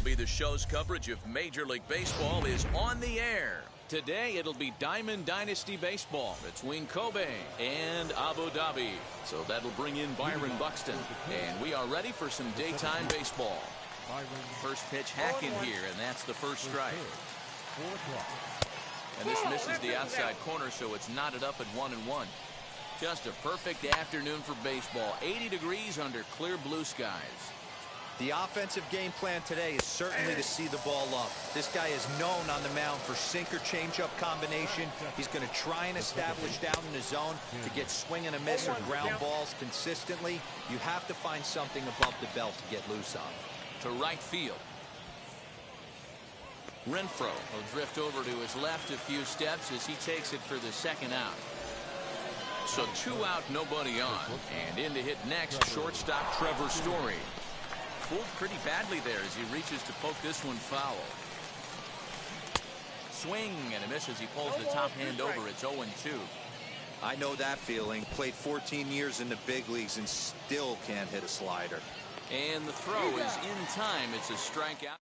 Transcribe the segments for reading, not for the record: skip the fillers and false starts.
MLB The Show's coverage of Major League Baseball is on the air. Today it'll be Diamond Dynasty Baseball between Kobe and Abu Dhabi. So that'll bring in Byron Buxton. And we are ready for some daytime baseball. First pitch hacking here, and that's the first strike. And this misses the outside corner, so it's knotted up at 1-1. Just a perfect afternoon for baseball. 80 degrees under clear blue skies. The offensive game plan today is certainly to see the ball up. This guy is known on the mound for sinker changeup combination. He's going to try and establish down in the zone to get swing and a miss or ground balls consistently. You have to find something above the belt to get loose on. To right field. Renfroe will drift over to his left a few steps as he takes it for the second out. So 2 out, nobody on. And in to hit next, shortstop Trevor Story. Fooled pretty badly there as he reaches to poke this one foul. Swing and a miss as he pulls the top hand over. It's 0-2. I know that feeling. Played 14 years in the big leagues and still can't hit a slider. And the throw is in time. It's a strikeout.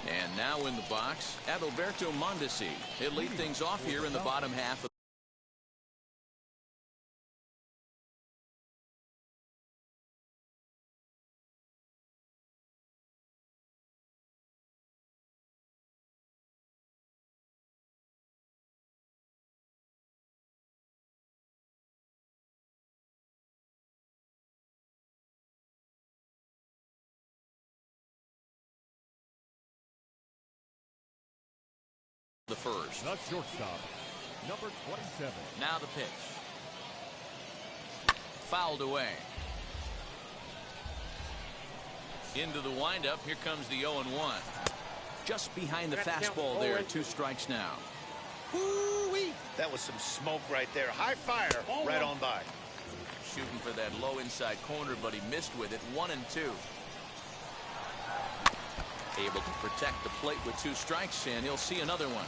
And now in the box, Adalberto Mondesi. He'll lead things off here in the bottom half of the first. The shortstop, number 27. Now the pitch. Fouled away. Into the windup. Here comes the 0-1. Just behind the fastball there. 2 strikes now. Woo-wee. That was some smoke right there. High fire right on by. Shooting for that low inside corner, but he missed with it. 1-2. Able to protect the plate with 2 strikes, and he'll see another one.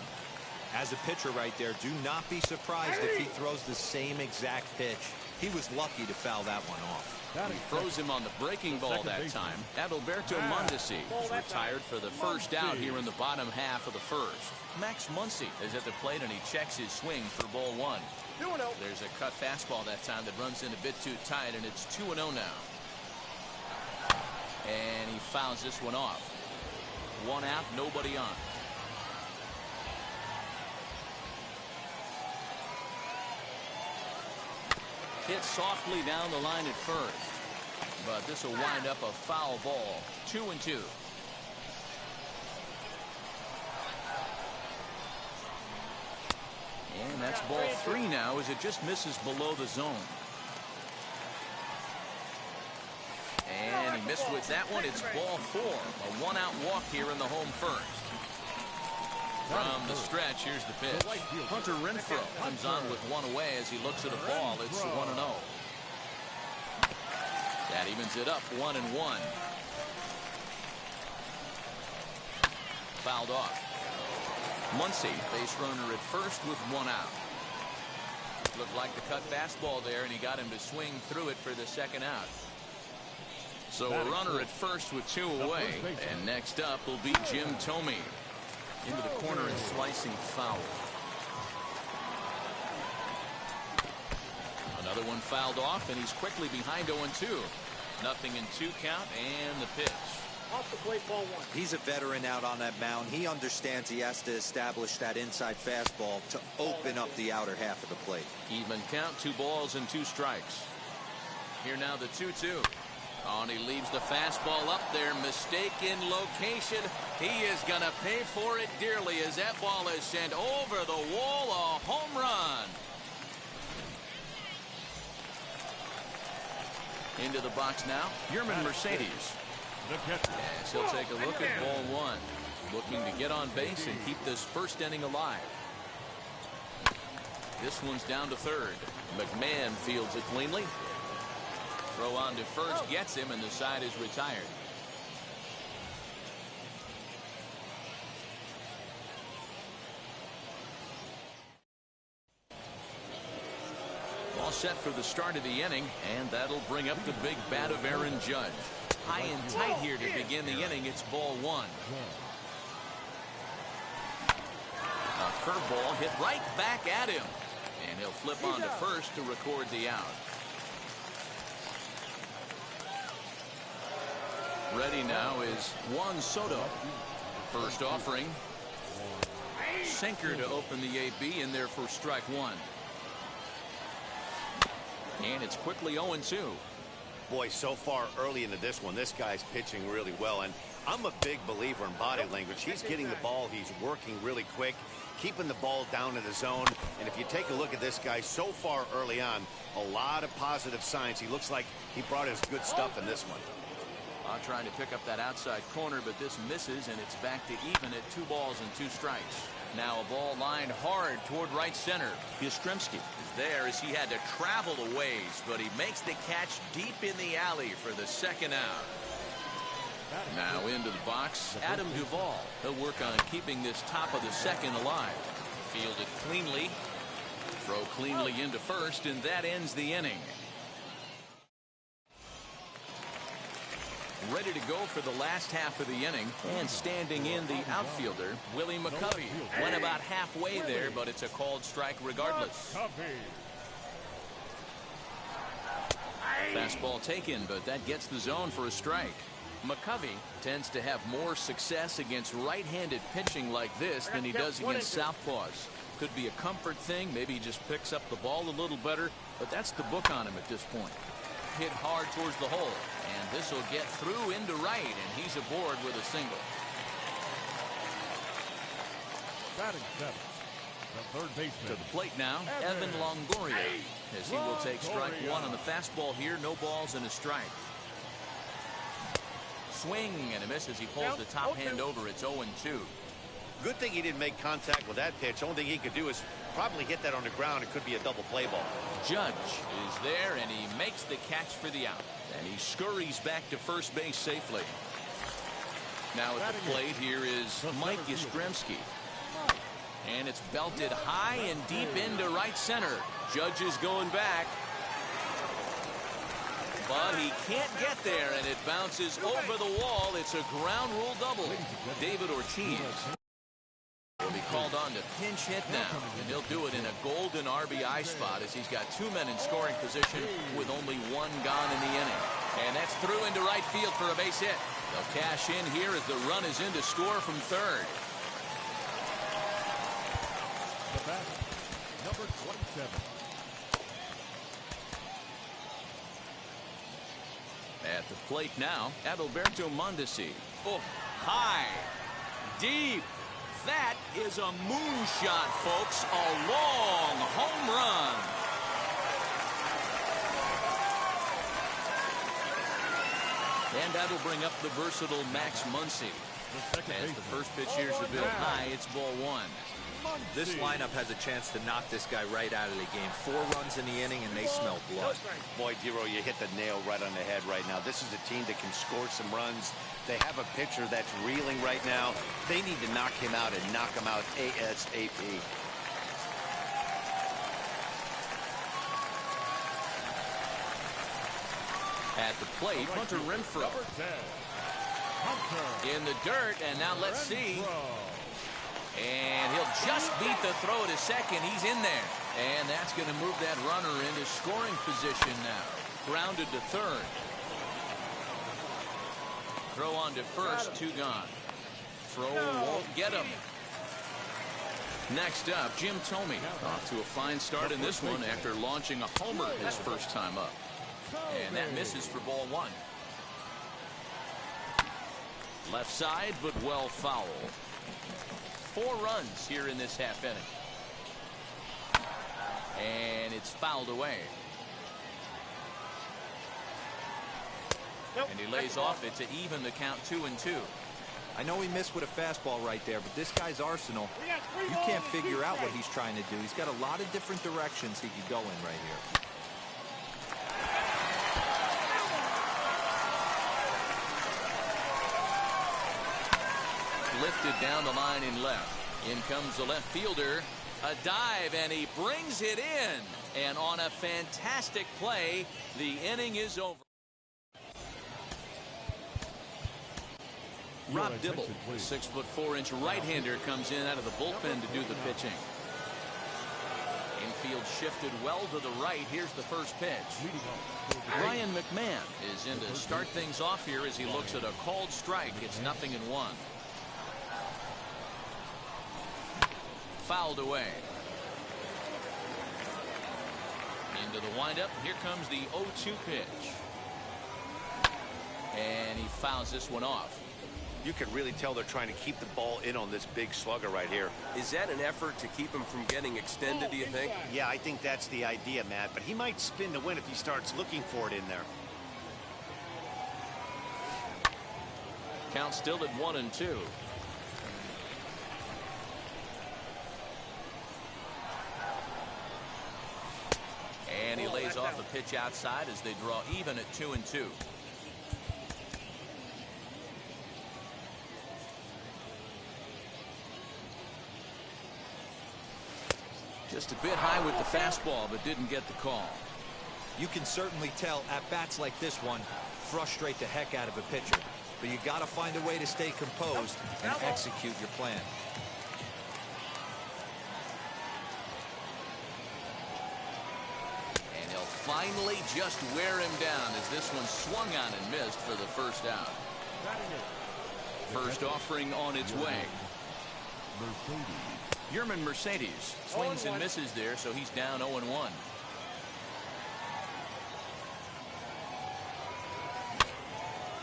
As a pitcher right there, do not be surprised if he throws the same exact pitch. He was lucky to foul that one off. He throws him on the breaking ball that time. Adalberto Mondesi is retired for the first out here in the bottom half of the first. Max Muncy is at the plate, and he checks his swing for ball 1. There's a cut fastball that time that runs in a bit too tight, and it's 2-0 now. And he fouls this one off. 1 out, nobody on. Hit softly down the line at first, but this will wind up a foul ball. 2-2. And that's ball 3 now as it just misses below the zone. And he missed with that one. It's ball 4. A 1-out walk here in the home first. From the stretch, here's the pitch. Hunter Renfroe comes on with 1 away as he looks at a ball. It's 1-0. That evens it up 1-1. Fouled off. Muncy, base runner at first with 1 out. Looked like the cut fastball there, and he got him to swing through it for the second out. So a runner at first with 2 away. And next up will be Jim Thome. Into the corner and slicing foul. Another one fouled off, and he's quickly behind 0-2. Nothing in 2 count, and the pitch. Off the plate, ball 1. He's a veteran out on that mound. He understands he has to establish that inside fastball to open up the outer half of the plate. Even count, 2 balls and 2 strikes. Here now the 2-2. Oh, and he leaves the fastball up there. Mistaken location. He is going to pay for it dearly as that ball is sent over the wall. A home run. Into the box now, Yermin Mercedes. Yes, he'll take a look at ball 1. Looking to get on base and keep this first inning alive. This one's down to third. McMahon fields it cleanly. Throw on to first, gets him, and the side is retired. All set for the start of the inning, and that'll bring up the big bat of Aaron Judge. High and tight here to begin the inning. It's ball one. A curveball hit right back at him. And he'll flip on to first to record the out. Ready now is Juan Soto. First offering. Sinker to open the AB in there for strike one. And it's quickly 0-2. Boy, so far early into this one, this guy's pitching really well. And I'm a big believer in body language. He's getting the ball. He's working really quick, keeping the ball down in the zone. And if you take a look at this guy so far early on, a lot of positive signs. He looks like he brought his good stuff in this one. Trying to pick up that outside corner, but this misses, and it's back to even at 2 balls and 2 strikes. Now a ball lined hard toward right center. Yastrzemski is there as he had to travel a ways, but he makes the catch deep in the alley for the second out. Now into the box, Adam Duvall. He'll work on keeping this top of the second alive. Fielded cleanly. Throw cleanly into first, and that ends the inning. Ready to go for the last half of the inning, and standing in the outfielder, Willie McCovey. Went about halfway there, but it's a called strike regardless. Fastball taken, but that gets the zone for a strike. McCovey tends to have more success against right-handed pitching like this than he does against southpaws. Could be a comfort thing. Maybe he just picks up the ball a little better, but that's the book on him at this point. Hit hard towards the hole, and this will get through into right, and he's aboard with a single. Batting seventh, the third baseman. To the plate now, Evan Longoria, as he will take strike one on the fastball here. No balls and a strike. Swing and a miss as he pulls the top hand over. It's 0-2. Good thing he didn't make contact with that pitch. Only thing he could do is probably hit that on the ground. It could be a double play ball. Judge is there, and he makes the catch for the out. And he scurries back to first base safely. Now at the plate here is Mike Yastrzemski. And it's belted high and deep into right center. Judge is going back. But he can't get there, and it bounces over the wall. It's a ground rule double. David Ortiz will be called on to pinch hit now, and he'll do it in a golden RBI spot as he's got 2 men in scoring position with only 1 gone in the inning. And that's through into right field for a base hit. They'll cash in here as the run is in to score from third. The batter, number 27. At the plate now, Adalberto Mondesi. Oh, high, deep. That is a moonshot, folks. A long home run. And that'll bring up the versatile Max Muncy. As the first pitch here's a bit high, it's ball 1. This lineup has a chance to knock this guy right out of the game. 4 runs in the inning, and they smell blood. Boy, Dero, you hit the nail right on the head right now. This is a team that can score some runs. They have a pitcher that's reeling right now. They need to knock him out and knock him out ASAP. At the plate, Hunter Renfroe. In the dirt, and now let's see. And he'll just beat the throw to second. He's in there. And that's going to move that runner into scoring position now. Grounded to third. Throw on to first, 2 gone. Throw won't get him. Next up, Jim Thome. Off to a fine start in this one after launching a homer his first time up. And that misses for ball 1. Left side, but well foul. 4 runs here in this half inning. And it's fouled away. And he lays off it to even the count 2-2. I know he missed with a fastball right there, but this guy's arsenal, you can't figure out what he's trying to do. He's got a lot of different directions he could go in right here. Lifted down the line in left. In comes the left fielder. A dive, and he brings it in. And on a fantastic play, the inning is over. Rob Dibble, the 6'4" right-hander, comes in out of the bullpen to do the pitching. Infield shifted well to the right. Here's the first pitch. Ryan McMahon is in to start things off here as he looks at a called strike. It's 0-1. Fouled away. Into the windup. Here comes the 0-2 pitch. And he fouls this one off. You can really tell they're trying to keep the ball in on this big slugger right here. Is that an effort to keep him from getting extended, do you think? Yeah, I think that's the idea, Matt. But he might spin to win if he starts looking for it in there. Count still at 1-2. And he lays off a pitch outside as they draw even at 2-2. Just a bit high with the fastball, but didn't get the call. You can certainly tell at bats like this one frustrate the heck out of a pitcher. But you got to find a way to stay composed and execute your plan. And he'll finally just wear him down as this one swung on and missed for the first out. First offering on its way. Yerman Mercedes swings and misses there, so he's down 0-1.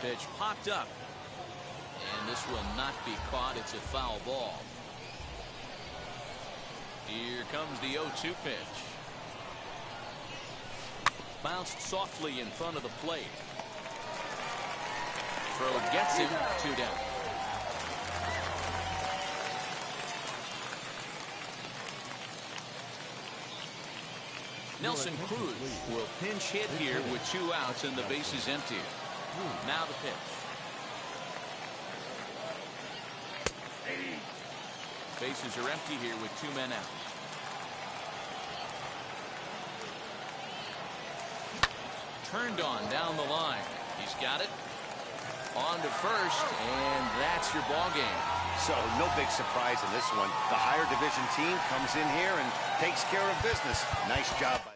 Pitch popped up. And this will not be caught. It's a foul ball. Here comes the 0-2 pitch. Bounced softly in front of the plate. Throw gets him, 2 down. Nelson Cruz will pinch hit here with 2 outs and the bases empty. Now the pitch. Bases are empty here with 2 men out. Turned on down the line. He's got it. On to first, and that's your ball game. So no big surprise in this one. The higher division team comes in here and takes care of business. Nice job by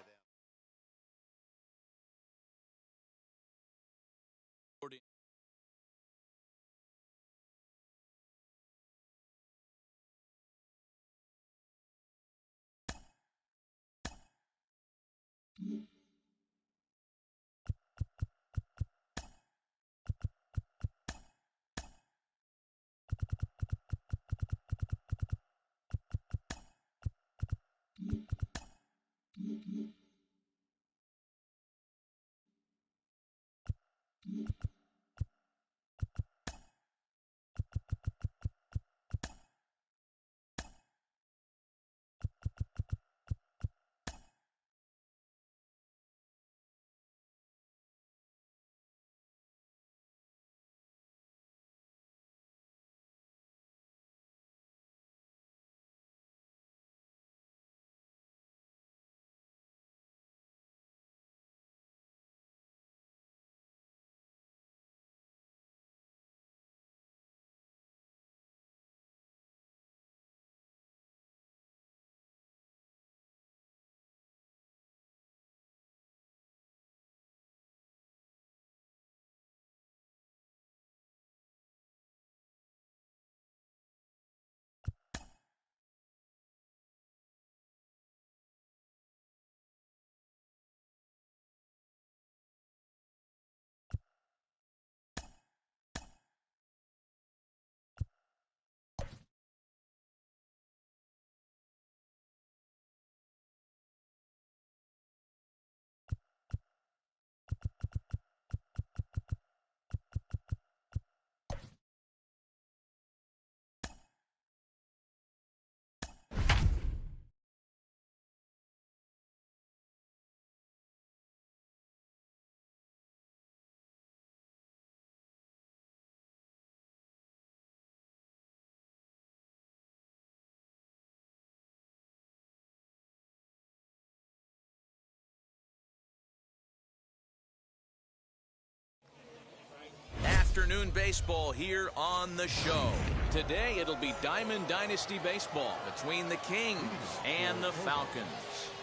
afternoon baseball here on the show. Today it'll be Diamond Dynasty baseball between the Kings and the Falcons.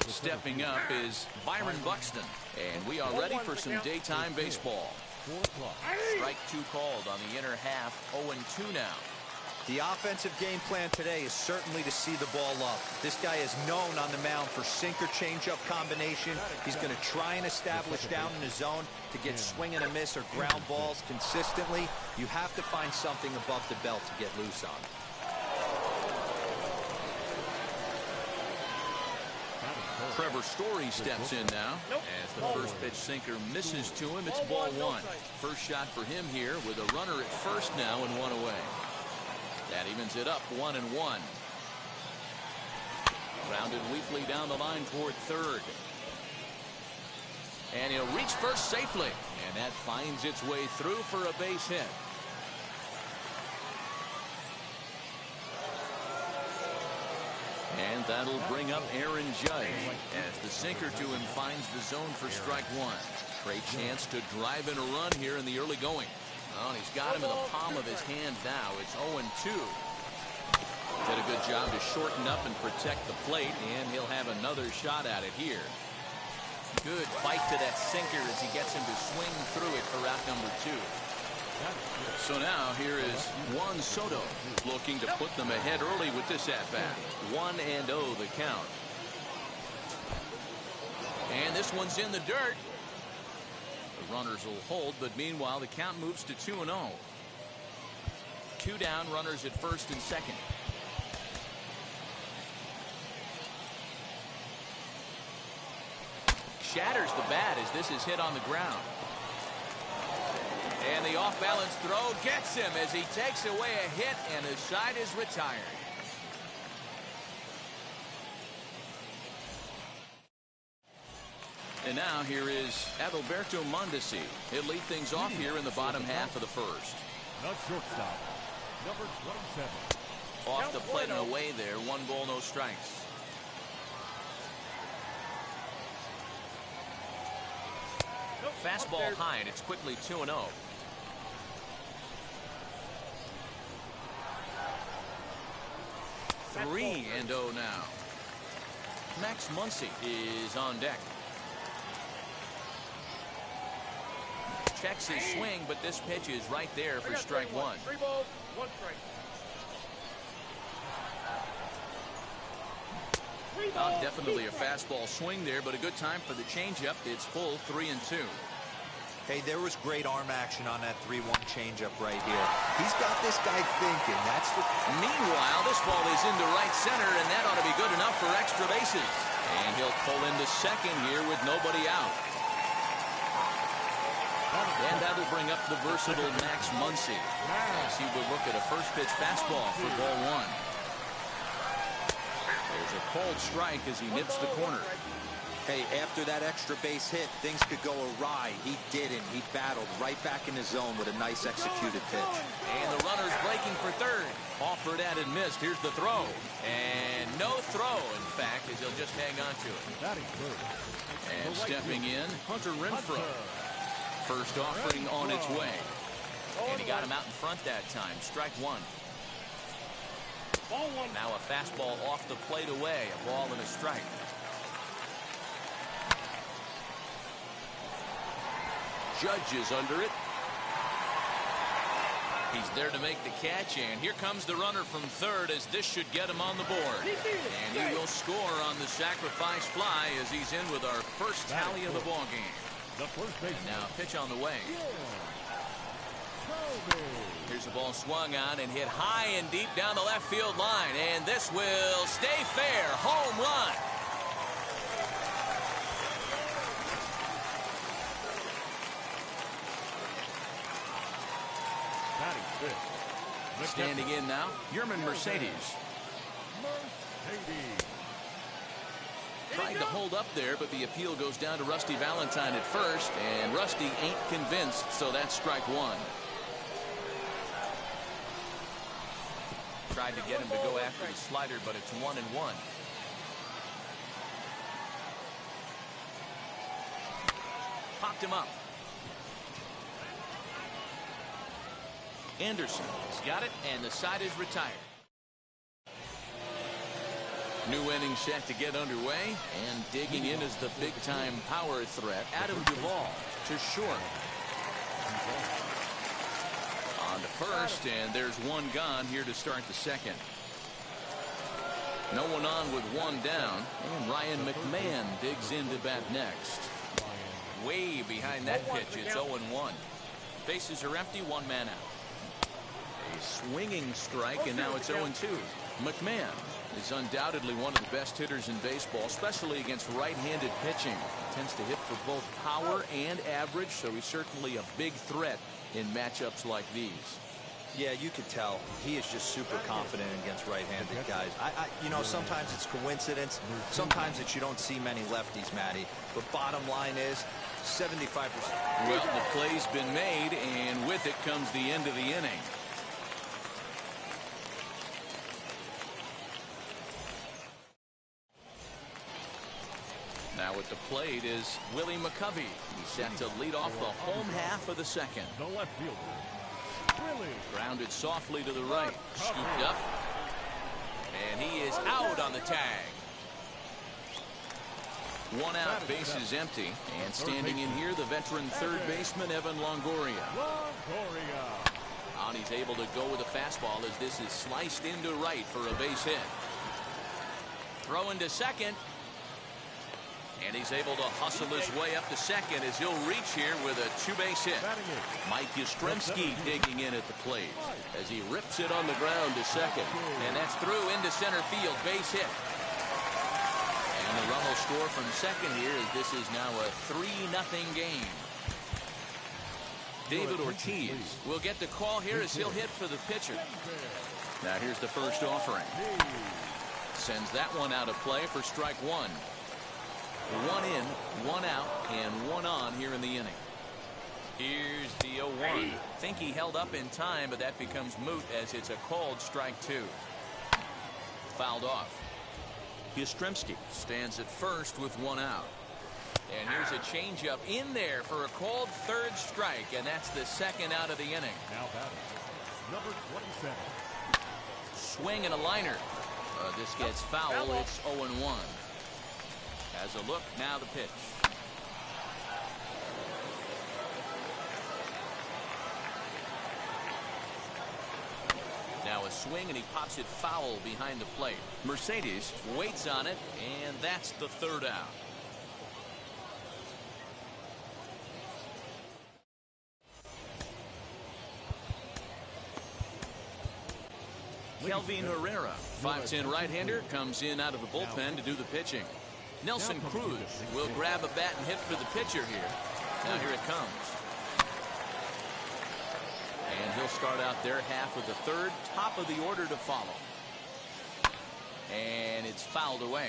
Stepping up is Byron Buxton, and we are ready for some daytime baseball. Strike two called on the inner half, 0-2 now. The offensive game plan today is certainly to see the ball up. This guy is known on the mound for sinker changeup combination. He's going to try and establish down in his zone to get swing and a miss or ground balls consistently. You have to find something above the belt to get loose on. Trevor Story steps in now. As the first pitch sinker misses to him, it's ball one. First shot for him here with a runner at first now and one away. That evens it up 1-1. Grounded weakly down the line toward third. And he'll reach first safely. And that finds its way through for a base hit. And that'll bring up Aaron Judge as the sinker to him finds the zone for strike one. Great chance to drive in a run here in the early going. Oh, he's got him in the palm of his hand now. It's 0-2. Did a good job to shorten up and protect the plate, and he'll have another shot at it here. Good bite to that sinker as he gets him to swing through it for out number two. So now here is Juan Soto looking to put them ahead early with this at-bat. 1-0 the count. And this one's in the dirt. The runners will hold, but meanwhile the count moves to 2-0. Two down, runners at first and second. Shatters the bat as this is hit on the ground. And the off-balance throw gets him as he takes away a hit, and his side is retired. And now here is Adalberto Mondesi. He'll lead things off here in the bottom half of the first. Not shortstop, number 27. Off the plate and away there. 1 ball, no strikes. Fastball high, and it's quickly 2-0. Three and 0 now. Max Muncy is on deck. Checks his swing, but this pitch is right there for strike one. 3 balls, 1 strike. Definitely a fastball swing there, but a good time for the changeup. It's full 3-2. Hey, there was great arm action on that 3-1 changeup right here. He's got this guy thinking. That's the. Meanwhile, this ball is into right center, and that ought to be good enough for extra bases. And he'll pull into second here with nobody out. And that'll bring up the versatile Max Muncy as he will look at a first pitch fastball for ball one. There's a called strike as he nips the corner. Hey, after that extra base hit, things could go awry. He didn't. He battled right back in his zone with a nice executed pitch. And the runner's breaking for third. Offered at and missed. Here's the throw. And no throw, in fact, as he'll just hang on to it. And stepping in, Hunter Renfroe. First offering on its way. And he got him out in front that time. Strike one. Now a fastball off the plate away. A ball and a strike. Judge is under it. He's there to make the catch, and here comes the runner from third as this should get him on the board. And he will score on the sacrifice fly as he's in with our first tally of the ball game. Now pitch on the way. Here's the ball swung on and hit high and deep down the left field line, and this will stay fair. Home run. Standing in now, Yerman Mercedes. Tried to hold up there, but the appeal goes down to Rusty Valentine at first, and Rusty ain't convinced, so that's strike one. Tried to get him to go after the slider, but it's 1-1. Popped him up. Anderson has got it, and the side is retired. New inning set to get underway, and digging in is the big-time power threat, Adam Duvall to short. On to first, and there's one gone here to start the second. No one on with one down, and Ryan McMahon digs in to bat next. Way behind that pitch, it's 0-1. Bases are empty, one man out. A swinging strike, and now it's 0-2. McMahon is undoubtedly one of the best hitters in baseball, especially against right-handed pitching. Tends to hit for both power and average, so he's certainly a big threat in matchups like these. Yeah, you could tell he is just super confident against right-handed guys. You know, sometimes it's coincidence. Sometimes it's you don't see many lefties, Matty. But bottom line is 75%. Well, the play's been made, and with it comes the end of the inning. Now at the plate is Willie McCovey. He's set to lead off the home half of the second. The left fielder, Willie. Grounded softly to the right. Scooped up. And he is out on the tag. One out, bases empty. And standing in here, the veteran third baseman, Evan Longoria. And he's able to go with a fastball as this is sliced into right for a base hit. Throw into second. And he's able to hustle his way up to second as he'll reach here with a two-base hit. Mike Yastrzemski digging in at the plate as he rips it on the ground to second. And that's through into center field. Base hit. And the run will score from second here as this is now a 3-0 game. David Ortiz will get the call here as he'll hit for the pitcher. Now here's the first offering. Sends that one out of play for strike one. One in, one out, and one on here in the inning. Here's the 0-1. Think he held up in time, but that becomes moot as it's a called strike two. Fouled off. Yastrzemski stands at first with one out. And here's a changeup in there for a called third strike, and that's the second out of the inning. Now batting, number 27. Swing and a liner. This gets foul. It's 0-1. As a look, now the pitch. Now a swing, and he pops it foul behind the plate. Mercedes waits on it, and that's the third out. Kelvin Herrera, 5'10" right-hander, comes in out of the bullpen to do the pitching. Nelson Cruz will grab a bat and hit for the pitcher here. Now here it comes. And he'll start out their half of the third, top of the order to follow. And it's fouled away.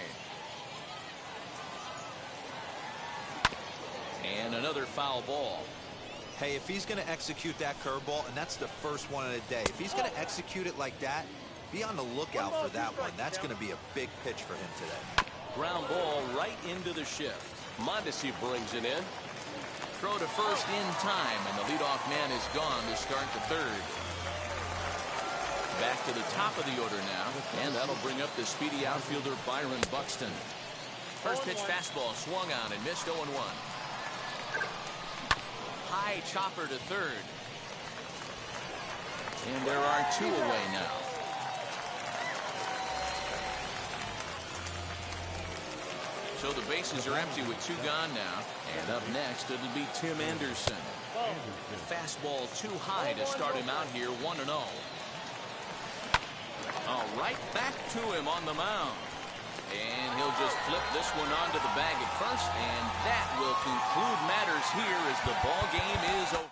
And another foul ball. Hey, if he's going to execute that curveball, and that's the first one of the day, if he's going to execute it like that, be on the lookout for that one. That's going to be a big pitch for him today. Ground ball right into the shift. Mondesi brings it in. Throw to first in time, and the leadoff man is gone to start the third. Back to the top of the order now, and that'll bring up the speedy outfielder Byron Buxton. First pitch fastball swung on and missed 0-1. High chopper to third. And there are two away now. So the bases are empty with two gone now. And up next, it'll be Tim Anderson. Fastball too high to start him out here, 1-0. Right back to him on the mound. And he'll just flip this one onto the bag at first. And that will conclude matters here as the ball game is over.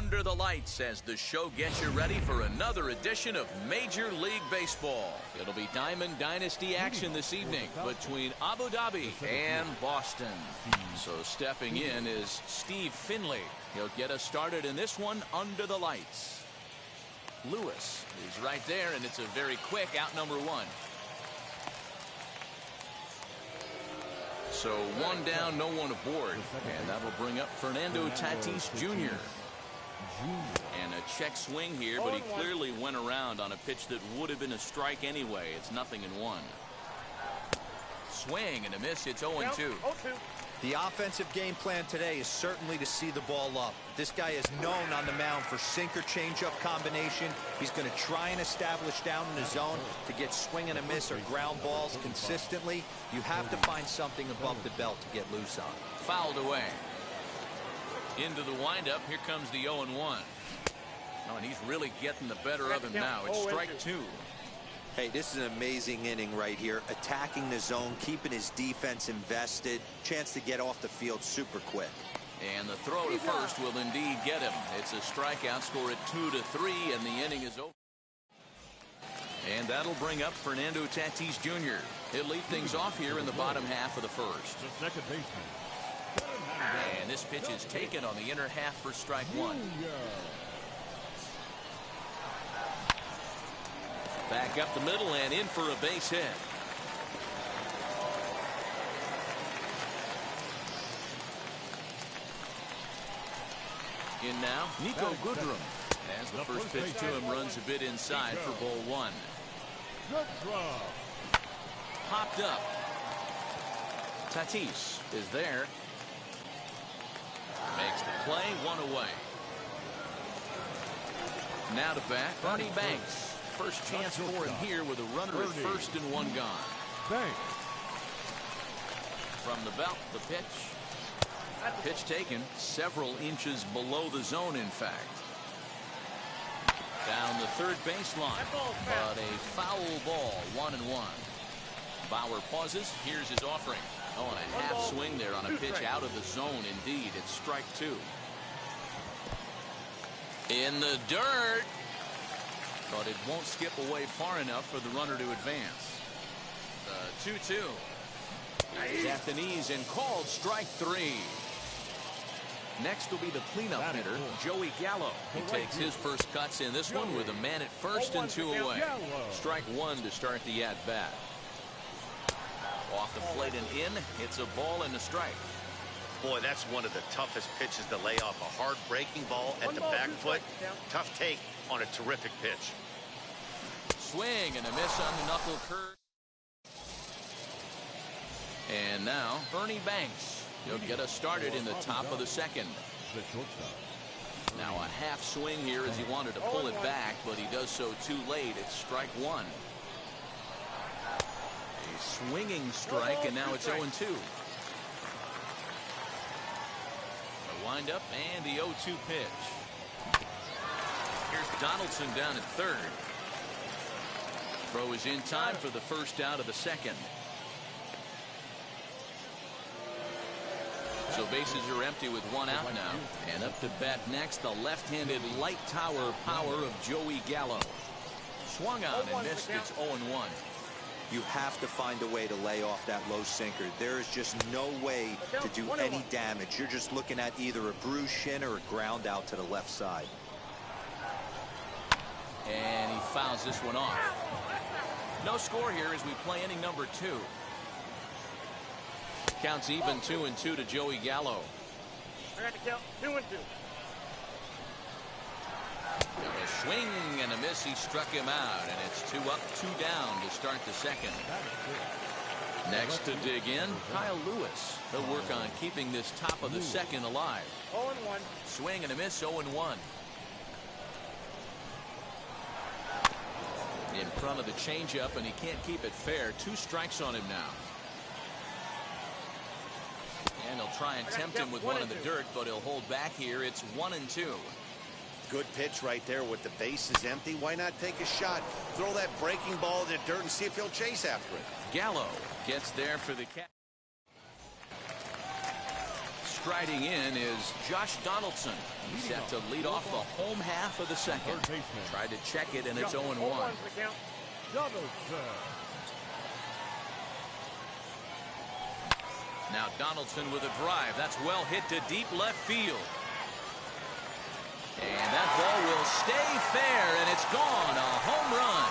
Under the lights as the show gets you ready for another edition of Major League Baseball. It'll be Diamond Dynasty action this evening between Abu Dhabi and Boston. So stepping in is Steve Finley. He'll get us started in this one under the lights. Lewis is right there, and it's a very quick out number one. So one down, no one aboard, and that'll bring up Fernando Tatis Jr. And a check swing here, but he clearly went around on a pitch that would have been a strike anyway. It's 0-1. Swing and a miss. It's 0-2. The offensive game plan today is certainly to see the ball up. This guy is known on the mound for sinker changeup combination. He's going to try and establish down in the zone to get swing and a miss or ground balls consistently. You have to find something above the belt to get loose on. Fouled away. Into the windup. Here comes the 0-1. Oh, and he's really getting the better of him now. It's strike two. Hey, this is an amazing inning right here. Attacking the zone, keeping his defense invested. Chance to get off the field super quick. And the throw to first will indeed get him. It's a strikeout, score at 2-3, and the inning is over. And that'll bring up Fernando Tatis Jr. He'll lead things off here in the bottom half of the first. The second baseman. And this pitch is taken on the inner half for strike one. Back up the middle and in for a base hit. In now, Nico Goodrum. As the first pitch to him runs a bit inside for ball one. Popped up. Tatis is there. Makes the play, one away. Now to bat, Ernie Banks. First chance for him here with a runner at first and one gone. From the belt, the pitch. Pitch taken several inches below the zone, in fact. Down the third baseline, but a foul ball, 1-1. Bauer pauses. Here's his offering. Oh, and a half swing there on a pitch out of the zone. Indeed, it's strike two. In the dirt. But it won't skip away far enough for the runner to advance. 2-2. At the knees and called strike three. Next will be the cleanup hitter, Joey Gallo. He takes his first cuts in this one with a man at first and two away. Strike one to start the at-bat. Off the plate and in. It's a ball and a strike. Boy, that's one of the toughest pitches to lay off. A hard breaking ball at the back foot. Tough take on a terrific pitch. Swing and a miss on the knuckle curve. And now Ernie Banks. He'll get us started in the top of the second. Now a half swing here as he wanted to pull it back, but he does so too late. It's strike one. A swinging strike, and now it's 0-2. Wind up and the 0-2 pitch. Here's Donaldson down at third. Throw is in time for the first out of the second. So bases are empty with one out now. And up to bat next, the left-handed light tower power of Joey Gallo. Swung on and missed. It's 0-1. You have to find a way to lay off that low sinker. There is just no way to do any damage. You're just looking at either a bruised shin or a ground out to the left side. And he fouls this one off. No score here as we play inning number two. Counts even 2-2 to Joey Gallo. I got to count 2-2. A swing and a miss. He struck him out, and it's 2 up, 2 down to start the second. Next to dig in, Kyle Lewis. He'll work on keeping this top of the second alive. 0-1. Swing and a miss, 0-1. In front of the changeup, and he can't keep it fair. 2 strikes on him now. And he'll try and tempt him with one in the dirt, but he'll hold back here. It's 1-2. Good pitch right there with the bases empty. Why not take a shot? Throw that breaking ball in the dirt and see if he'll chase after it. Gallo gets there for the catch. Striding in is Josh Donaldson. He's set to lead off the home half of the second. Tried to check it, and it's 0-1. Now Donaldson with a drive. That's well hit to deep left field. And that ball will stay fair, and it's gone. A home run.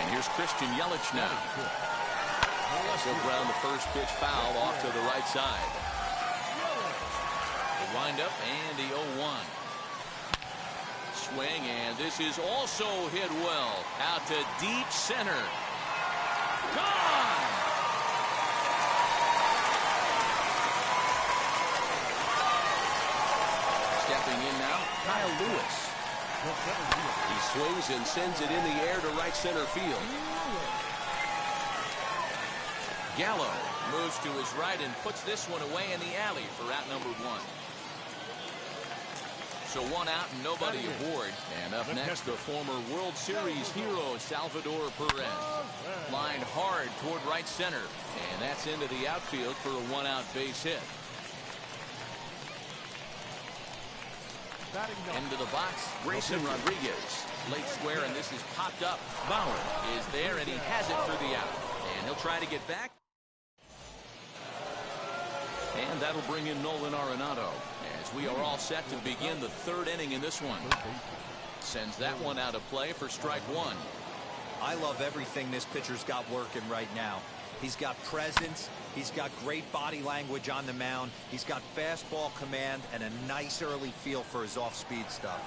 And here's Christian Yelich now. Also ground the first pitch foul off to the right side. The windup and the 0-1. Swing, and this is also hit well. Out to deep center. Gone! Stepping in now, Kyle Lewis. He swings and sends it in the air to right center field. Gallo moves to his right and puts this one away in the alley for out number 1. So 1 out and nobody aboard. And up next, the former World Series hero, Salvador Perez. Lined hard toward right center. And that's into the outfield for a 1-out base hit. Into the box, Grayson Rodriguez. Late square, and this is popped up. Bauer is there, and he has it for the out. And he'll try to get back. And that'll bring in Nolan Arenado. As we are all set to begin the 3rd inning in this one. Sends that one out of play for strike 1. I love everything this pitcher's got working right now. He's got presence. He's got great body language on the mound. He's got fastball command and a nice early feel for his off-speed stuff.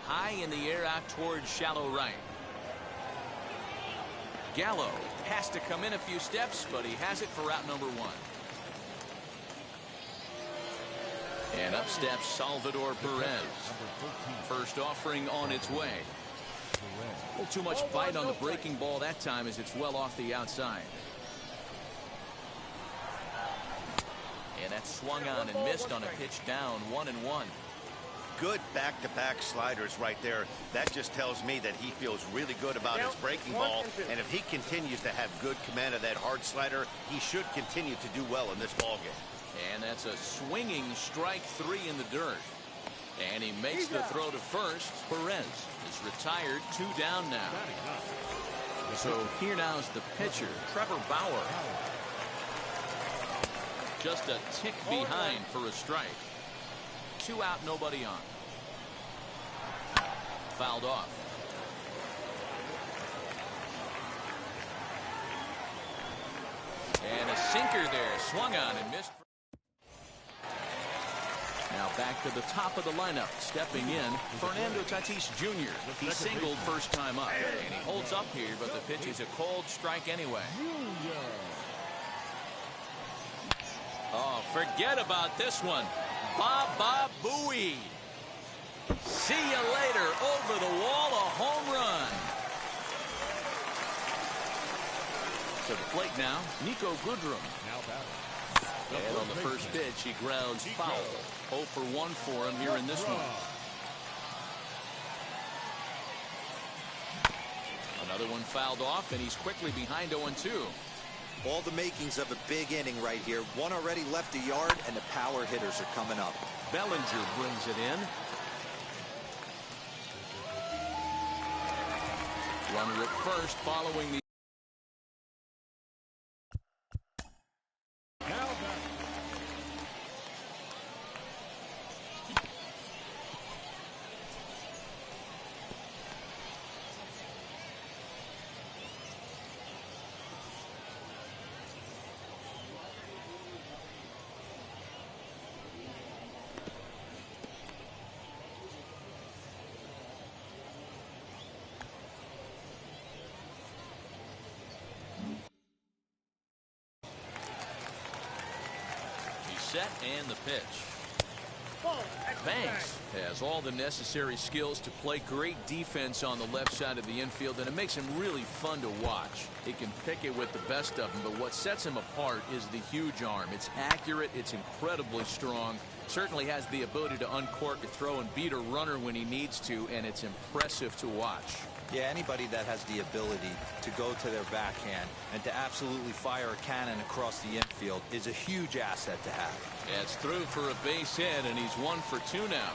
High in the air out towards shallow right. Gallo has to come in a few steps, but he has it for out number 1. And up steps Salvador Perez. First offering on its way. A little too much bite on the breaking ball that time as it's well off the outside. And that's swung on and missed on a pitch down, 1-1. Good back-to-back sliders right there. That just tells me that he feels really good about his breaking ball. And if he continues to have good command of that hard slider, he should continue to do well in this ballgame. And that's a swinging strike 3 in the dirt. And he makes the throw to first. Perez is retired, 2 down now. So here now is the pitcher, Trevor Bauer. Just a tick behind for a strike. 2 out, nobody on. Fouled off. And a sinker there, swung on and missed. Now back to the top of the lineup. Stepping in, Fernando Tatis Jr. He singled first time up. And he holds up here, but the pitch is a cold strike anyway. Oh, forget about this one. Baba Booey. See you later. Over the wall, a home run. To the plate now, Nico Goodrum. And on the first pitch, he grounds foul. 0 for 1 for him here in this one. Another one fouled off, and he's quickly behind 0-2. All the makings of a big inning right here. One already left the yard, and the power hitters are coming up. Bellinger brings it in. Runner at first following the set and the pitch. Banks has all the necessary skills to play great defense on the left side of the infield, and it makes him really fun to watch. He can pick it with the best of them, but what sets him apart is the huge arm. It's accurate, it's incredibly strong, Certainly has the ability to uncork a throw and beat a runner when he needs to, and it's impressive to watch. Yeah, anybody that has the ability to go to their backhand and to absolutely fire a cannon across the infield is a huge asset to have. Yeah, it's through for a base hit, and he's 1 for 2 now.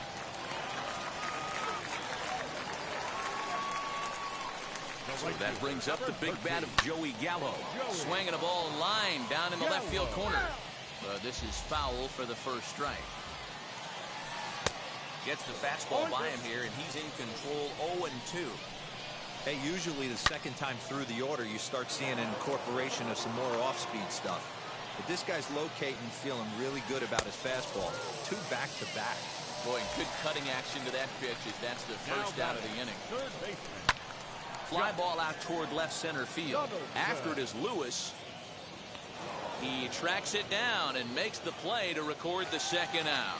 So that brings up the big bat of Joey Gallo. Swinging a ball line down in the left field corner. This is foul for the first strike. Gets the fastball by him here, and he's in control 0-2. Hey, usually the second time through the order, you start seeing an incorporation of some more off-speed stuff. But this guy's locating, feeling really good about his fastball. 2 back-to-back. Boy, good cutting action to that pitch as that's the first out of the inning. Fly ball out toward left center field. After it is Lewis. He tracks it down and makes the play to record the second out.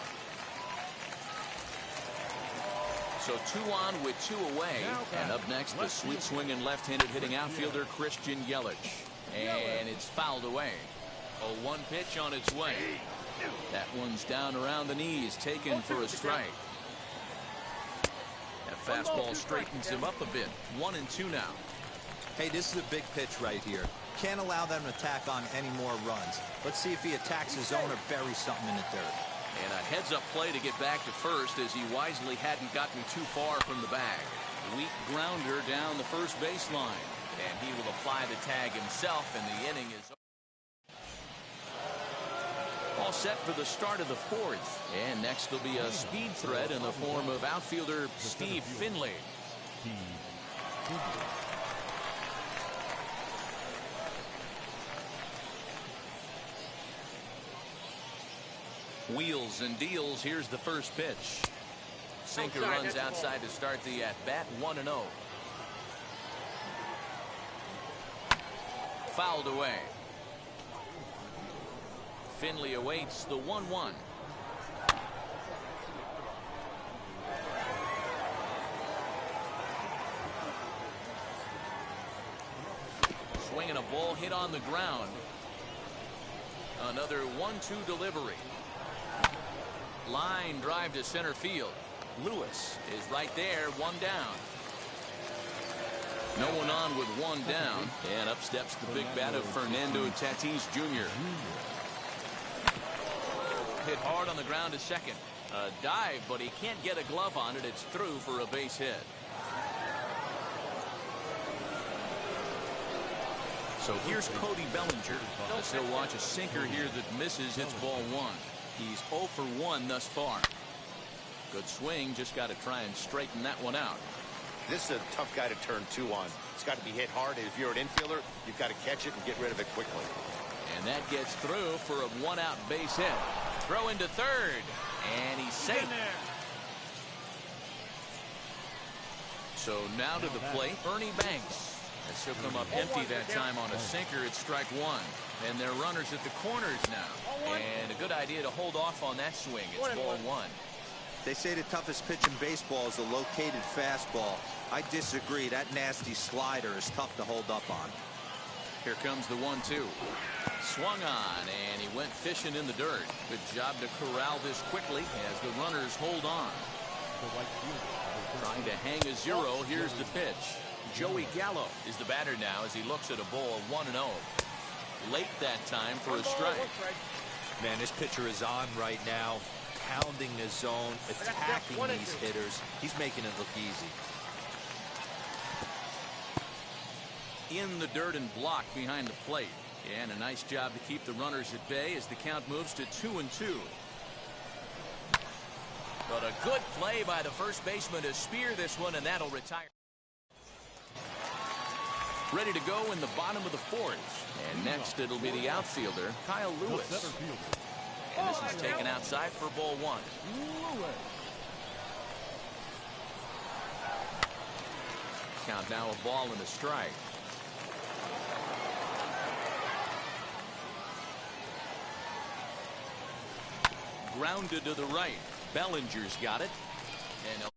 So 2 on with 2 away. And up next, the sweet swinging left-handed hitting outfielder Christian Yelich. And it's fouled away. A 1 pitch on its way. That one's down around the knees, taken for a strike. That fastball straightens him up a bit. 1-2 now. Hey, this is a big pitch right here. Can't allow them to tack on any more runs. Let's see if he attacks his zone or buries something in the dirt. And a heads-up play to get back to first as he wisely hadn't gotten too far from the bag. Weak grounder down the first baseline. And he will apply the tag himself, and the inning is over. All set for the start of the 4th. And next will be a speed threat in the form of outfielder Steve Finley. Wheels and deals. Here's the first pitch. Sinker runs outside to start the at-bat. 1-0. Fouled away. Finley awaits the 1-1. Swinging a ball hit on the ground. Another 1-2 delivery. Line drive to center field. Lewis is right there, 1 down. No one on with 1 down. And up steps the big bat of Fernando Tatis Jr. Hit hard on the ground to second. A dive, but he can't get a glove on it. It's through for a base hit. So here's Cody Bellinger. Let's still watch a sinker here that misses. Hits ball 1. He's 0 for 1 thus far. Good swing. Just got to try and straighten that one out. This is a tough guy to turn 2 on. It's got to be hit hard. If you're an infielder, you've got to catch it and get rid of it quickly. And that gets through for a 1-out base hit. Throw into third. And he's safe. So now to the plate, Ernie Banks. As he'll come up empty that time on a sinker. It's strike 1. And they're runners at the corners now. And a good idea to hold off on that swing. It's ball 1. They say the toughest pitch in baseball is a located fastball. I disagree. That nasty slider is tough to hold up on. Here comes the 1-2. Swung on, and he went fishing in the dirt. Good job to corral this quickly as the runners hold on. Trying to hang a 0. Here's the pitch. Joey Gallo is the batter now as he looks at a ball 1-0. Late that time for a strike. Man, this pitcher is on right now, pounding the zone, attacking these hitters. He's making it look easy. In the dirt and blocked behind the plate. And a nice job to keep the runners at bay as the count moves to 2-2. But a good play by the first baseman to spear this one, and that'll retire. Ready to go in the bottom of the 4th. And next it'll be the outfielder, Kyle Lewis. And this is taken outside for ball 1. Count now a ball and a strike. Grounded to the right. Bellinger's got it. And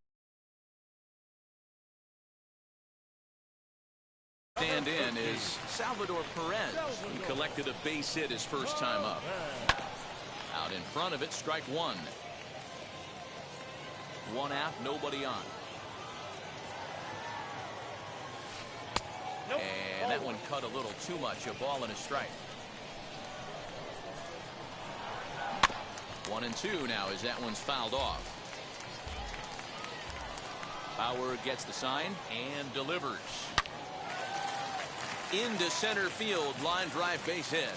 stand in is Salvador Perez. He collected a base hit his first time up. Out in front of it, strike 1. 1 out, nobody on. Nope. And that one cut a little too much. A ball and a strike. 1-2 now as that one's fouled off. Bauer gets the sign and delivers. Into center field, line drive, base hit.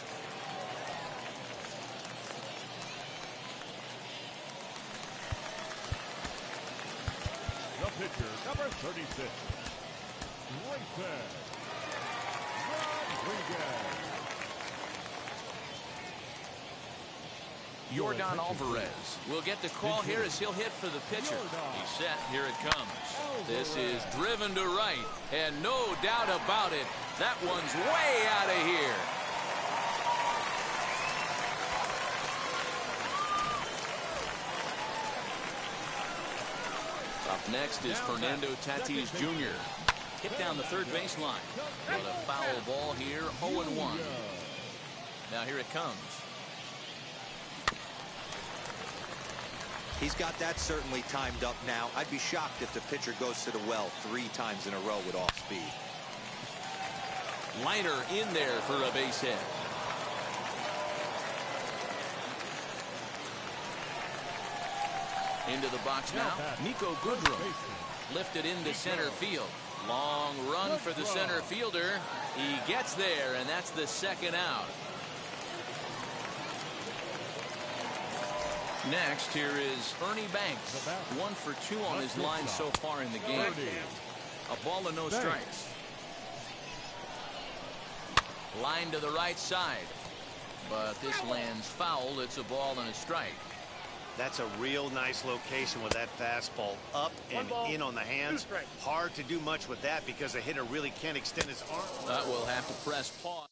The pitcher, number 36, Grayson Rodriguez. Yordan Alvarez will get the call here as he'll hit for the pitcher. He's set. Here it comes. This is driven to right, and no doubt about it, that one's way out of here. Up next is Fernando Tatis Jr. Hit down the third baseline. But a foul ball here, 0-1. Now here it comes. He's got that certainly timed up now. I'd be shocked if the pitcher goes to the well 3 times in a row with off speed. Liner in there for a base hit. Into the box now. Nico Goodrum lifted into center field. Long run for the center fielder. He gets there, and that's the second out. Next, here is Ernie Banks. 1 for 2 on his line so far in the game. A ball and no strikes. Line to the right side. But this lands foul. It's a ball and a strike. That's a real nice location with that fastball up and in on the hands. Hard to do much with that because the hitter really can't extend his arm. We'll have to press pause.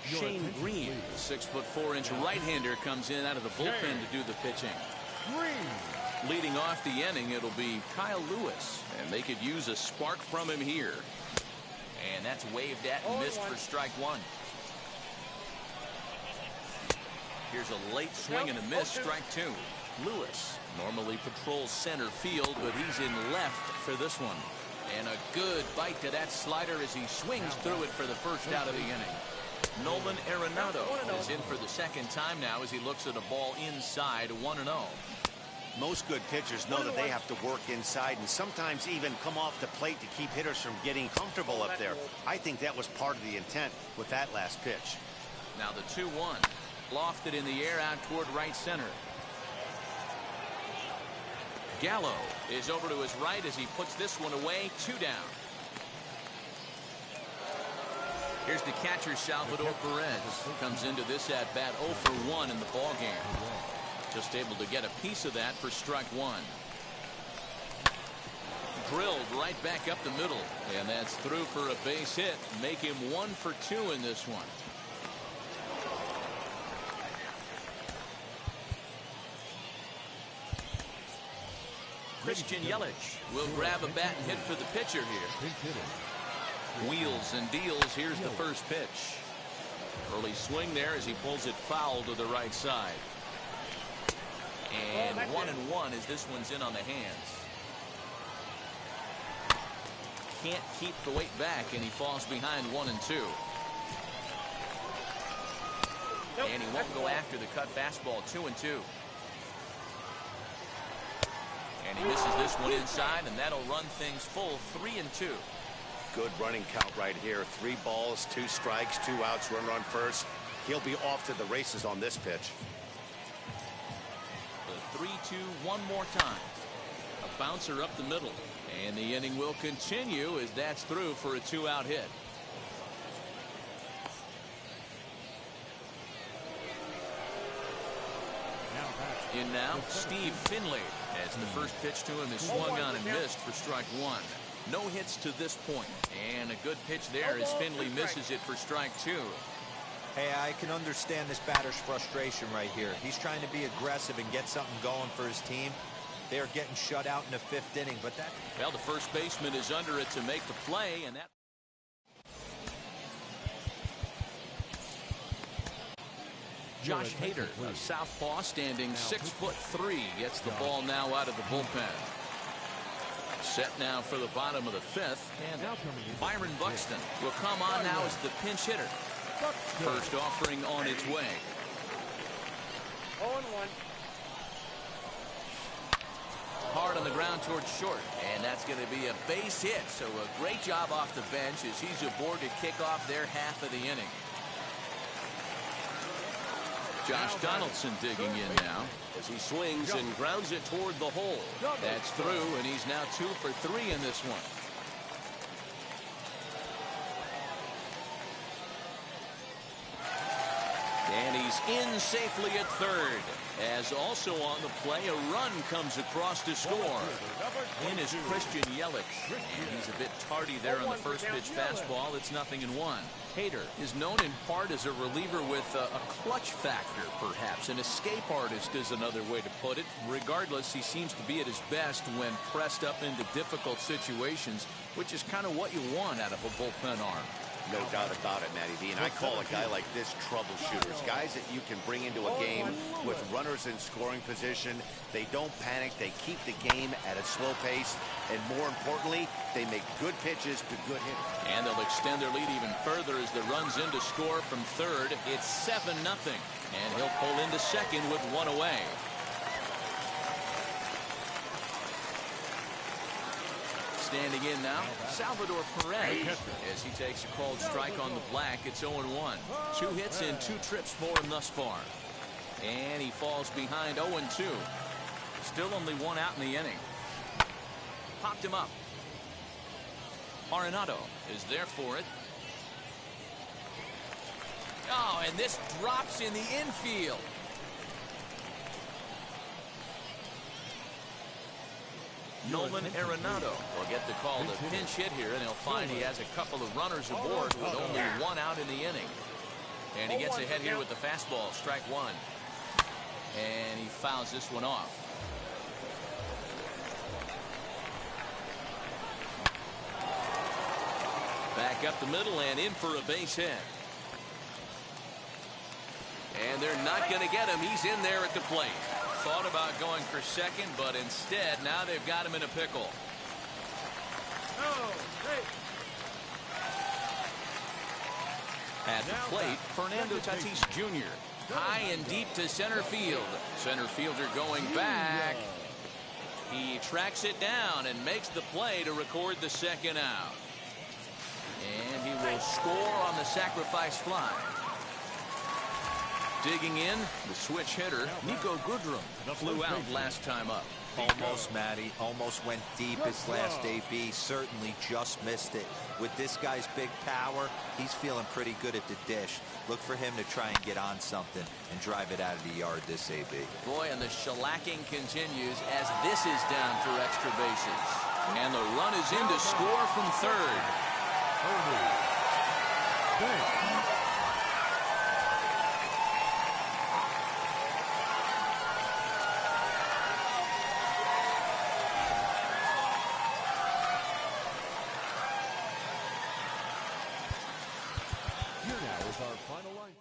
Shane Green, 6'4" right-hander, comes in out of the bullpen to do the pitching. Leading off the inning, it'll be Kyle Lewis, and they could use a spark from him here. And that's waved at and missed for strike 1. Here's a late swing and a miss, strike 2. Lewis normally patrols center field, but he's in left for this one. And a good bite to that slider as he swings through it for the first out of the inning. Nolan Arenado is in for the second time now as he looks at a ball inside, 1-0. Most good pitchers know that they have to work inside and sometimes even come off the plate to keep hitters from getting comfortable up there. I think that was part of the intent with that last pitch. Now the 2-1. Lofted in the air out toward right center. Gallo is over to his right as he puts this one away. 2 down. Here's the catcher, Salvador Perez. Comes into this at bat 0 for 1 in the ballgame. Just able to get a piece of that for strike 1. Drilled right back up the middle, and that's through for a base hit. Make him 1 for 2 in this one. Christian Yelich will grab a bat and hit for the pitcher here. Wheels and deals. Here's the first pitch. Early swing there as he pulls it foul to the right side. And 1-1 as this one's in on the hands. Can't keep the weight back, and he falls behind 1-2. And he won't go after the cut fastball. 2-2. And he misses this one inside, and that'll run things full. 3-2. Good running count right here. 3 balls, 2 strikes, 2 outs, runner on first. He'll be off to the races on this pitch. The 3-2 one more time. A bouncer up the middle. And the inning will continue as that's through for a 2-out hit. In now, Steve Finley, as the first pitch to him is swung on and missed for strike 1. No hits to this point, and a good pitch there as Finley misses it for strike 2. Hey, I can understand this batter's frustration right here. He's trying to be aggressive and get something going for his team. They're getting shut out in the 5th inning, but that... Well, the first baseman is under it to make the play, and that... Josh Hader, a southpaw, standing 6'3", gets the ball now out of the bullpen. Set now for the bottom of the fifth, and Byron Buxton will come on now as the pinch hitter. First offering on its way. 0-1. Hard on the ground towards short, and that's going to be a base hit. So a great job off the bench as he's aboard to kick off their half of the inning. Josh Donaldson digging in now as he swings and grounds it toward the hole. That's through, and he's now 2 for 3 in this one. And he's in safely at third. As also on the play, a run comes across to score. In is Christian Yelich. And he's a bit tardy there on the first pitch fastball. It's 0-1. Hader is known in part as a reliever with a clutch factor, perhaps. An escape artist is another way to put it. Regardless, he seems to be at his best when pressed up into difficult situations, which is kind of what you want out of a bullpen arm. No doubt about it, Matty D. And I call a guy like this troubleshooters. Guys that you can bring into a game with runners in scoring position. They don't panic. They keep the game at a slow pace. And more importantly, they make good pitches to good hitters. And they'll extend their lead even further as the run's in to score from third. It's 7-0. And he'll pull into second with one away. Standing in now, Salvador Perez, as he takes a called strike on the black. It's 0-1. 2 hits and 2 trips for him thus far. And he falls behind 0-2. Still only 1 out in the inning. Popped him up. Arenado is there for it. Oh, and this drops in the infield. Nolan Arenado will get the call to pinch hit here, and he'll find he has a couple of runners aboard with only 1 out in the inning. And he gets ahead here with the fastball, strike 1. And he fouls this one off. Back up the middle and in for a base hit. And they're not going to get him. He's in there at the plate. Thought about going for second, but instead now they've got him in a pickle. At the plate, Fernando Tatis Jr. High and deep to center field. Center fielder going back. He tracks it down and makes the play to record the second out. And he will score on the sacrifice fly. Digging in, the switch hitter, Niko Goodrum, flew out last time up. Almost, Matty. Almost went deep his last AB. Certainly just missed it. With this guy's big power, he's feeling pretty good at the dish. Look for him to try and get on something and drive it out of the yard this AB. Boy, and the shellacking continues as this is down for extra bases. And the run is in to score from third. Here now is our final line.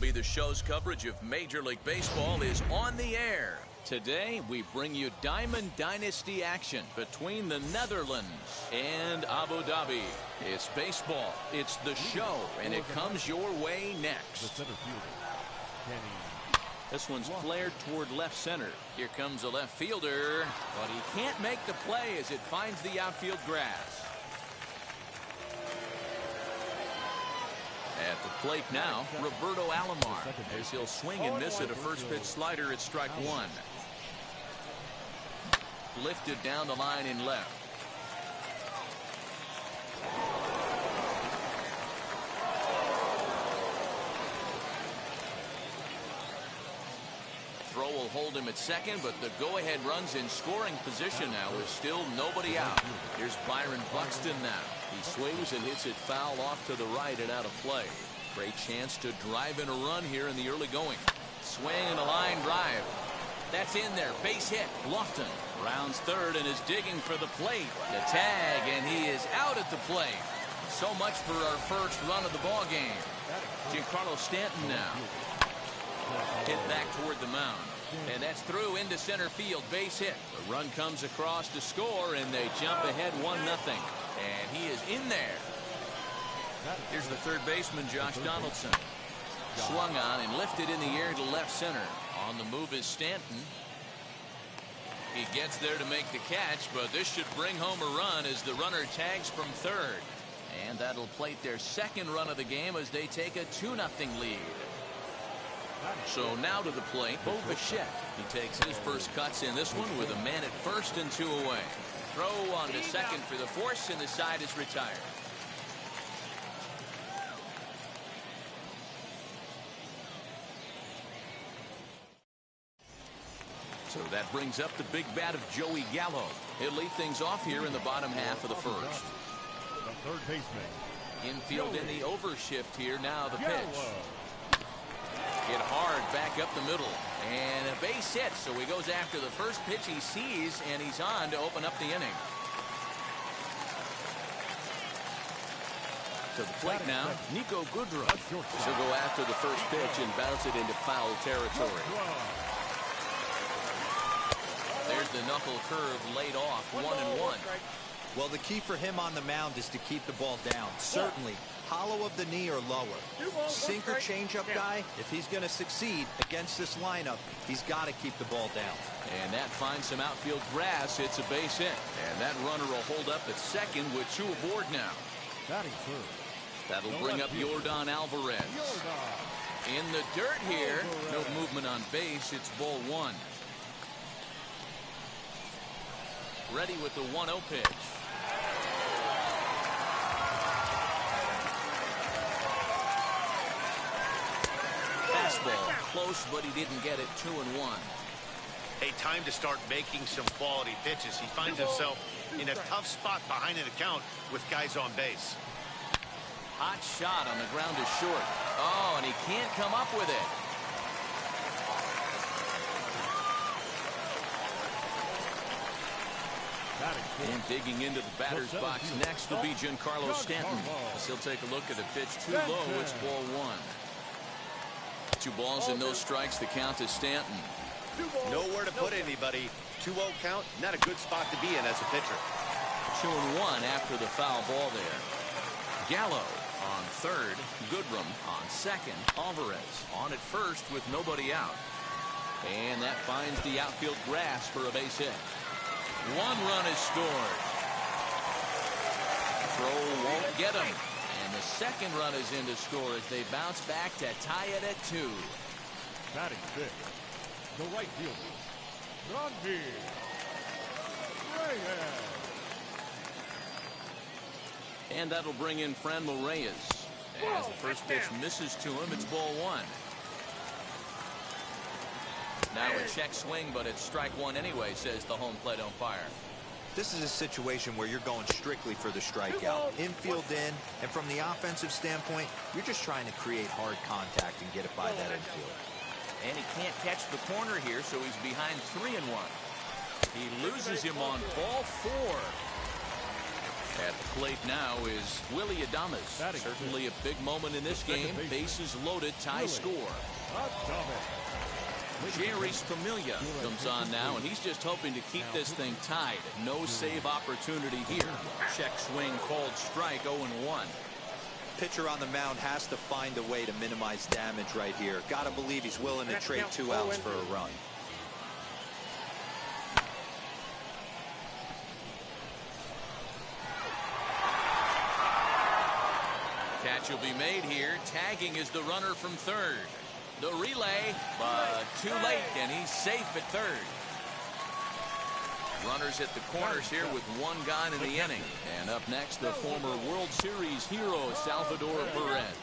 MLB The Show's coverage of Major League Baseball is on the air. Today, we bring you Diamond Dynasty action between the Netherlands and Abu Dhabi. It's baseball, it's the show, and it comes your way The next. center fielder. This one's flared toward left center. Here comes a left fielder, but he can't make the play as it finds the outfield grass. At the plate now, Roberto Alomar, as he'll swing and miss at a first pitch slider at strike one. Lifted down the line in left. Throw will hold him at second, but the go-ahead runs in scoring position now with still nobody out. Here's Byron Buxton now. He swings and hits it foul off to the right and out of play. Great chance to drive in a run here in the early going. Swing and a line drive. That's in there. Base hit. Lofton rounds third and is digging for the plate. The tag, and he is out at the plate. So much for our first run of the ball game. Giancarlo Stanton now. Hit back toward the mound. And that's through into center field. Base hit. The run comes across to score, and they jump ahead 1-0. And he is in there. Here's the third baseman, Josh Donaldson. Swung on and lifted in the air to left center. On the move is Stanton. He gets there to make the catch, but this should bring home a run as the runner tags from third. And that'll plate their second run of the game as they take a 2-0 lead. So now to the plate, Bo Bichette. He takes his first cuts in this one with a man at first and 2 away. Throw on to second for the force, and the side is retired. So that brings up the big bat of Joey Gallo. He'll lead things off here in the bottom half of the first. The third baseman. Infield in the overshift here. Now the pitch. Hit hard back up the middle. And a base hit. So he goes after the first pitch he sees, and he's on to open up the inning. To the plate now, Niko Goodrum. He'll go after the first pitch and bounce it into foul territory. There's the knuckle curve laid off, 1-1. Well, the key for him on the mound is to keep the ball down. Certainly, hollow of the knee or lower. Sinker changeup guy, if he's going to succeed against this lineup, he's got to keep the ball down. And that finds some outfield grass. It's a base hit. And that runner will hold up at second with 2 aboard now. Batting third. That'll bring up Yordan Alvarez. In the dirt here. No movement on base. It's ball 1. Ready with the 1-0 pitch. Fastball close, but he didn't get it. 2-1. Hey, time to start making some quality pitches. He finds himself in a tough spot behind an account with guys on base. Hot shot on the ground is short. Oh, and he can't come up with it. And digging into the batter's box next will be Giancarlo Stanton. As he'll take a look at the pitch too low. It's ball 1. 2 balls and no strikes. The count is Stanton. Nowhere to put anybody. 2-0 count. Not a good spot to be in as a pitcher. 2-1 after the foul ball there. Gallo on third. Goodrum on second. Alvarez on at first with nobody out. And that finds the outfield grass for a base hit. 1 run is scored. Throw won't get him. And the second run is in to score as they bounce back to tie it at 2. Batting fifth. The right fielder. Randy Reyes. And that'll bring in Franmil Reyes. As the first pitch misses to him, it's ball 1. Now a check swing, but it's strike 1 anyway, says the home plate umpire. This is a situation where you're going strictly for the strikeout. Infield in, and from the offensive standpoint, you're just trying to create hard contact and get it by that infield. And he can't catch the corner here, so he's behind 3-1. He loses him on ball 4. At the plate now is Willy Adames. Batting Certainly a big moment in this Second game. baseman. Bases loaded, tie Willy score. Adames. Jerry's Familia comes on now, and he's just hoping to keep this thing tied. No save opportunity here. Check swing called strike, 0-1. Pitcher on the mound has to find a way to minimize damage right here. Got to believe he's willing to trade 2 outs for a run. Catch will be made here. Tagging is the runner from third. The relay, but too late, and he's safe at third. Runners at the corners here with 1 gone in the inning. And up next, the former World Series hero, Salvador Perez.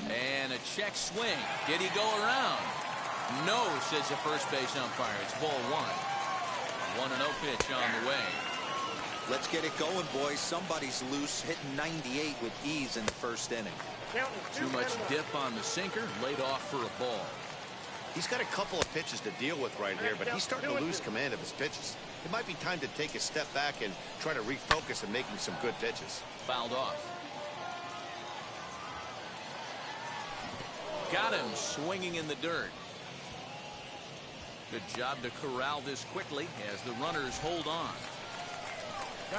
And a check swing. Did he go around? No, says the first base umpire. It's ball 1. 1-0 pitch on the way. Let's get it going, boys. Somebody's loose, hitting 98 with ease in the first inning. Too much dip on the sinker, laid off for a ball. He's got a couple of pitches to deal with right here, but he's starting to lose command of his pitches. It might be time to take a step back and try to refocus on making some good pitches. Fouled off. Got him swinging in the dirt. Good job to corral this quickly as the runners hold on.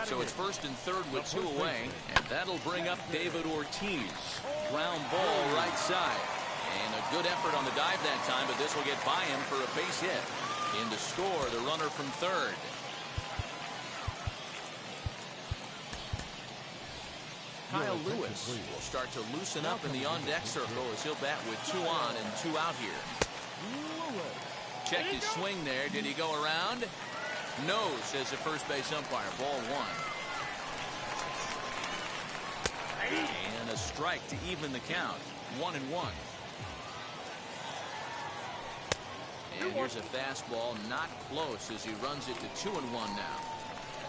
So it's first and third with 2 away, and that'll bring up David Ortiz. Ground ball right side. And a good effort on the dive that time, but this will get by him for a base hit. In to score, the runner from third. Kyle Lewis will start to loosen up in the on-deck circle as he'll bat with 2 on and 2 out here. Check his swing there. Did he go around? No, says the first base umpire. Ball 1. And a strike to even the count. 1-1. And here's a fastball not close as he runs it to 2-1 now.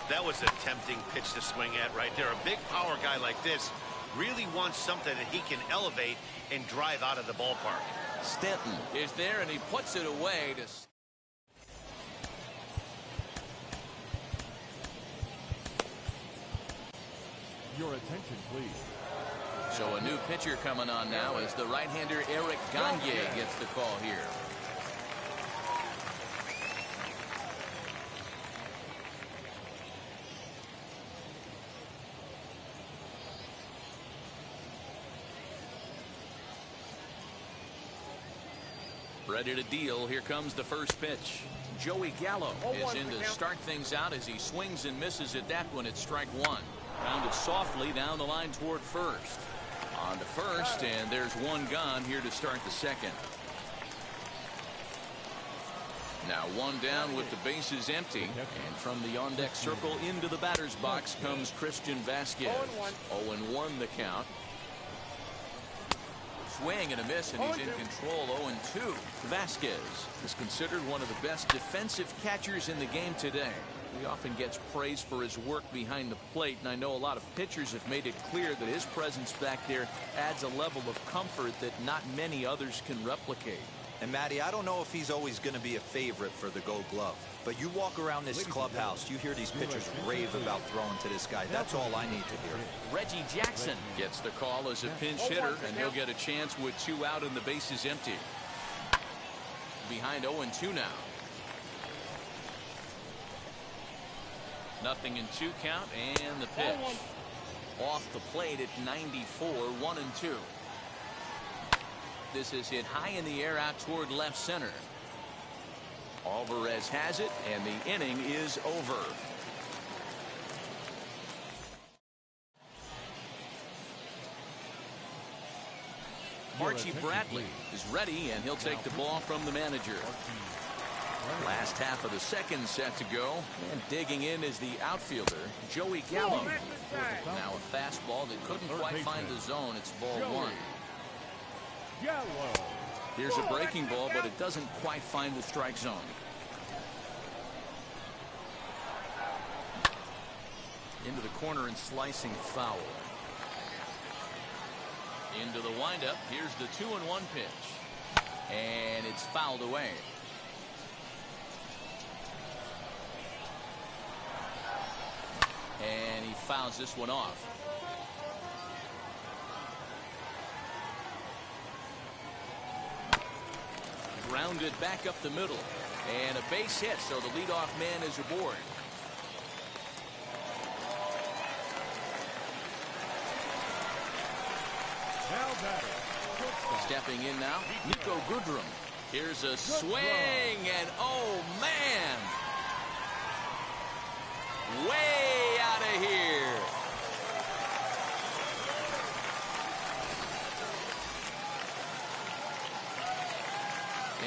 That was a tempting pitch to swing at right there. A big power guy like this really wants something that he can elevate and drive out of the ballpark. Stanton is there, and he puts it away to... Your attention, please. So a new pitcher coming on now as the right-hander Eric Gagne gets the call here. Ready to deal. Here comes the first pitch. Joey Gallo is in to start things out as he swings and misses at that one at strike 1. Pounded softly down the line toward first. On to first, and there's 1 gone here to start the second. Now 1 down with the bases empty, and from the on-deck circle into the batter's box comes Christian Vasquez. 0-1 the count. Swing and a miss, and he's in control. 0-2. Vasquez is considered one of the best defensive catchers in the game today. He often gets praise for his work behind the plate, and I know a lot of pitchers have made it clear that his presence back there adds a level of comfort that not many others can replicate. And Matty, I don't know if he's always going to be a favorite for the Gold Glove, but you walk around this clubhouse, you hear these pitchers rave about throwing to this guy. That's all I need to hear. Reggie Jackson gets the call as a pinch hitter, and he'll get a chance with 2 out and the bases empty. Behind 0-2 now. Nothing in 2 count, and the pitch. Off the plate at 94, 1-2. This is hit high in the air out toward left center. Alvarez has it, and the inning is over. Archie Bradley is ready, and he'll take the ball from the manager. Last half of the second set to go, and digging in is the outfielder, Joey Gallo. Now a fastball that couldn't quite find the zone. It's ball 1. Here's a breaking ball, but it doesn't quite find the strike zone. Into the corner and slicing foul. Into the windup. Here's the 2-1 pitch. And it's fouled away. And he fouls this one off. Grounded back up the middle. And a base hit, so the leadoff man is aboard. Now batting. Stepping in now, Niko Goodrum. Here's a swing, and oh man! Way out of here.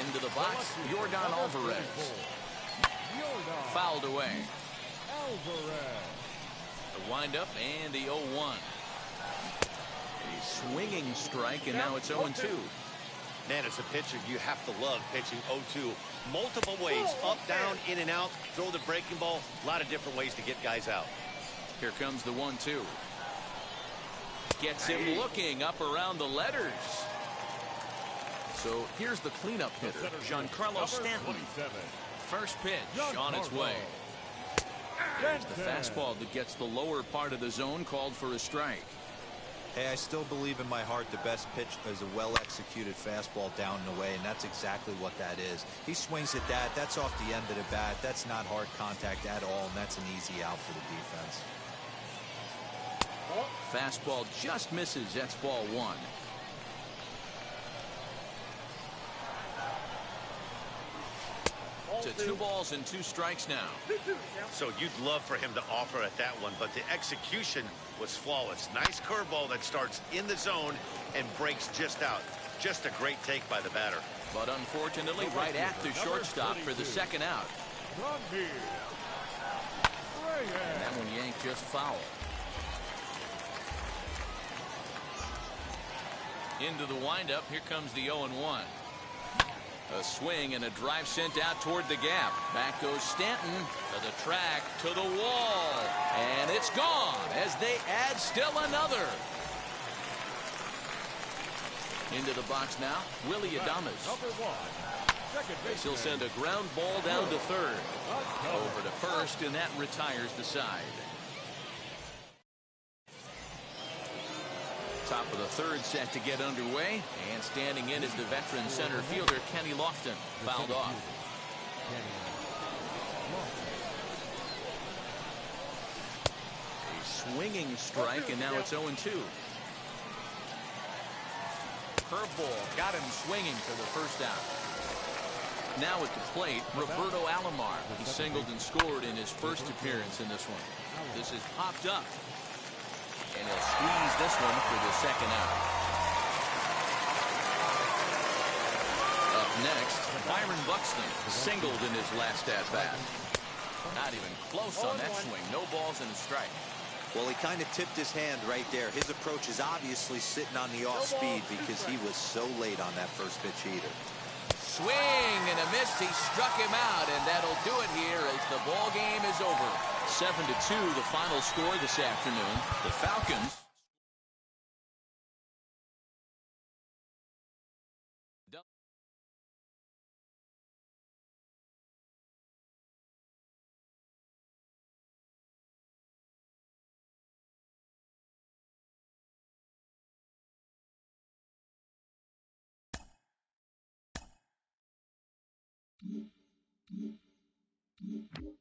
Into the box, Yordan Alvarez. Fouled away. Alvarez. The windup and the 0-1. A swinging strike, and now it's 0-2. Man, as a pitcher, you have to love pitching 0-2. Multiple ways, up, down, in and out, throw the breaking ball. A lot of different ways to get guys out. Here comes the 1-2. Gets him looking up around the letters. So here's the cleanup hitter, Giancarlo Stanton. First pitch on its way. There's the fastball that gets the lower part of the zone, called for a strike. Hey, I still believe in my heart the best pitch is a well-executed fastball down and away, and that's exactly what that is. He swings at that. That's off the end of the bat. That's not hard contact at all, and that's an easy out for the defense. Fastball just misses. That's ball one. To 2 balls and 2 strikes now. So you'd love for him to offer at that one, but the execution was flawless. Nice curveball that starts in the zone and breaks just out. Just a great take by the batter. But unfortunately, right at the shortstop for the second out. And that one yanked just foul. Into the windup. Here comes the 0-1. A swing and a drive sent out toward the gap. Back goes Stanton to the track, to the wall. And it's gone as they add still another. Into the box now, Willy Adames. As he'll send a ground ball down to third. Over to first, and that retires the side. Top of the third set to get underway, and standing in is the veteran center fielder Kenny Lofton. Fouled off. A swinging strike, and now it's 0-2. Curveball got him swinging for the first out. Now at the plate, Roberto Alomar. He singled and scored in his first appearance in this one. This is popped up. And he'll squeeze this one for the second out. Up next, Byron Buxton singled in his last at-bat. Not even close on that swing. No balls and a strike. Well, he kind of tipped his hand right there. His approach is obviously sitting on the off speed because he was so late on that first pitch either. Swing and a miss. He struck him out, and that'll do it here as the ball game is over. 7-2, the final score this afternoon. The Falcons Mm-hmm.